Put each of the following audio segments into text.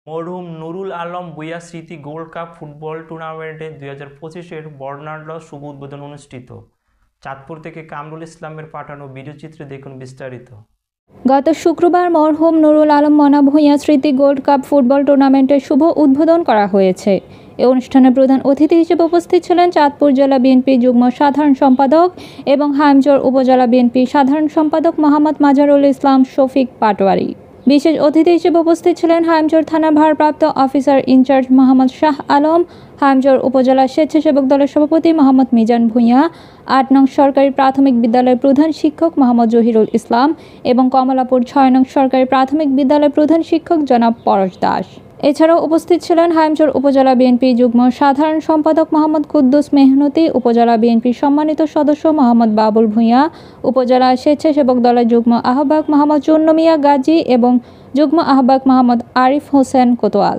মরহুম নুরুল আলম ভূঁইয়া স্মৃতি gold cup football টুর্নামেন্টে 2025-এর বর্ণাঢ্য শুভ উদ্বোধন অনুষ্ঠিত। চাঁদপুর থেকে কামরুল ইসলামের পাঠানো ভিডিওচিত্রে দেখুন বিস্তারিত। গত শুক্রবার মরহুম নুরুল আলম মনা ভূঁইয়া স্মৃতি গোল্ড কাপ ফুটবল টুর্নামেন্টের শুভ উদ্বোধন করা হয়েছে। এই অনুষ্ঠানে প্রধান অতিথি হিসেবে উপস্থিত ছিলেন চাঁদপুর জেলা বিএনপি যুগ্ম সাধারণ সম্পাদক এবং হাইমচর উপজেলা বিএনপি সাধারণ সম্পাদক মোহাম্মদ মাজারুল ইসলাম শফিক পাটোয়ারি। বিশেষ অতিথি হিসেবে উপস্থিত ছিলেন হাইমচর থানার ভারপ্রাপ্ত অফিসার ইনচার্জ মোহাম্মদ শাহ আলম, হাইমচর উপজেলা স্বেচ্ছাসেবক দলের সভাপতি মোহাম্মদ মিজান ভূঁইয়া, ৮ নং সরকারি প্রাথমিক বিদ্যালয়ের প্রধান শিক্ষক মোহাম্মদ জহিরুল ইসলাম এবং কমলাপুর ৬ নং সরকারি প্রাথমিক বিদ্যালয়ের প্রধান শিক্ষক জনাব পরশ দাস। এছাড়াও উপস্থিত ছিলেন হাইমচর উপজেলা বিএনপি যুগ্ম সাধারণ সম্পাদক মোহাম্মদ কুদ্দুস মেহনতি, উপজেলা বিএনপির সম্মানিত সদস্য মোহাম্মদ বাবুল ভূঁইয়া, উপজেলা স্বেচ্ছাসেবক দলের যুগ্ম আহ্বায়ক মোহাম্মদ চুন্নু মিয়া গাজী এবং যুগ্ম আহ্বায়ক মোহাম্মদ আরিফ হোসেন কোতোয়াল।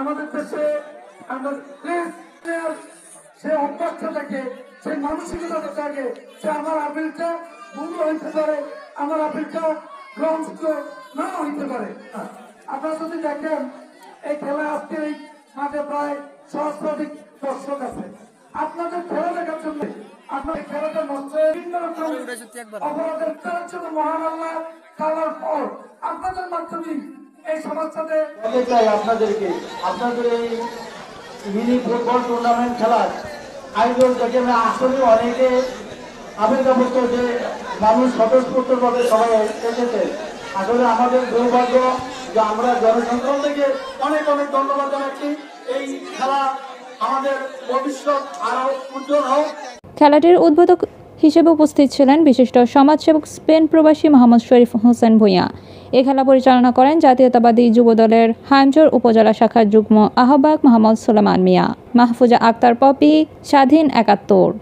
আমাদের দেশে সে অভ্যাসটা থাকে, সেই মানসিকতাটা থাকে যে আমার আপিলটা ভুল হইতে পারে, আমার আপিলটা গ্রহণযোগ্য না হইতে পারে। আপনারা যদি দেখেন এই খেলা আজকে এই মাঠে প্রায় সহস্রাধিক দর্শক আছে। আপনাদের খেলা দেখার জন্য আপনার খেলাটা নষ্ট বিভিন্ন রকম অপরাধের তার জন্য মহান আল্লাহ তাআলার ফল আপনাদের মাধ্যমে এই সমাজটাতে চাই। আপনাদেরকে আপনাদের এই মিনি ফুটবল টুর্নামেন্ট খেলার আয়োজন থেকে আসলে অনেকে আবেদন যে মানুষ স্বতঃস্ফূর্তভাবে সবাই এসেছে। আসলে আমাদের দুর্ভাগ্য যে আমরা জনসাধারণ থেকে অনেক অনেক ধন্যবাদ জানাচ্ছি। এই খেলা আমাদের ভবিষ্যৎ আরো উজ্জ্বল হোক। খেলাটির উদ্বোধক হিসেবে উপস্থিত ছিলেন বিশিষ্ট সমাজসেবক স্পেন প্রবাসী মোহাম্মদ শরীফ হোসেন ভূঁইয়া। এ খেলা পরিচালনা করেন জাতীয়তাবাদী যুবদলের হাইমচর উপজেলা শাখার যুগ্ম আহ্বায়ক মোহাম্মদ সুলেমান মিয়া। মাহফুজা আক্তার পপি, স্বাধীন ৭১।